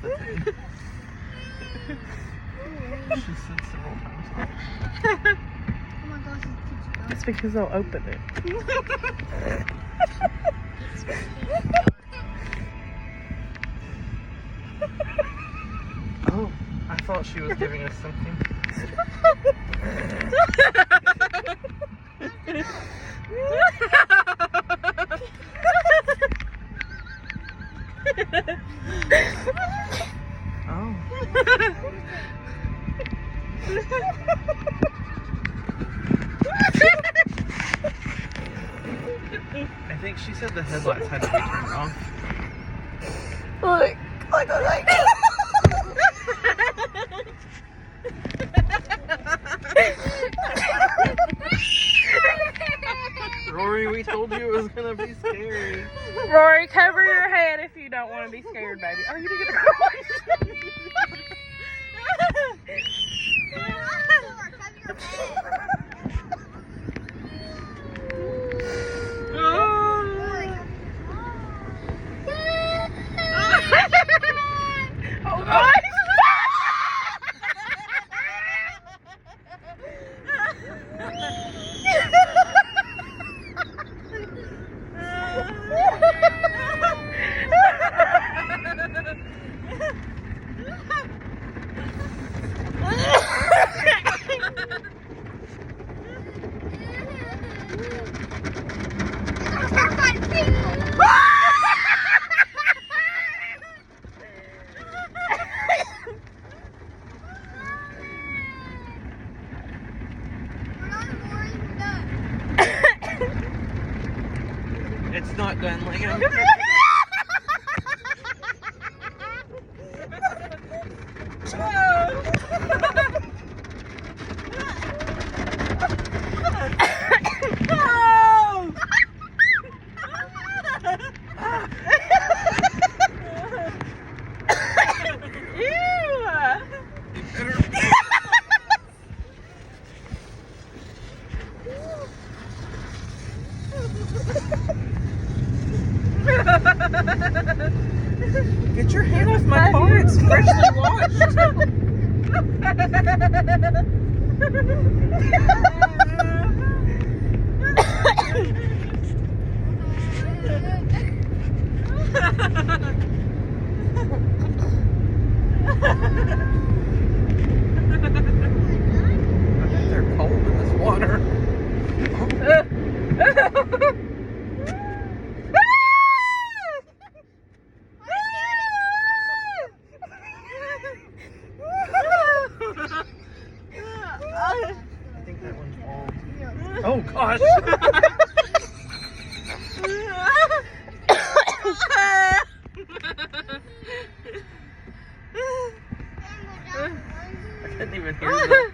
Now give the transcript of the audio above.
the thing. She said several times. Oh my gosh, it's It's because they'll open it. Oh, I thought she was giving us something. Oh. I think she said the headlights had to be turned off. Look. Rory, we told you it was gonna be scary. Rory, cover your head if you don't want to be scared, baby. Oh, you didn't get Oh, gosh! It's not done, Liam. Get your hand off my car, it's freshly washed. I think they're cold in this water. I think that one's old. Oh gosh! I couldn't even hear that.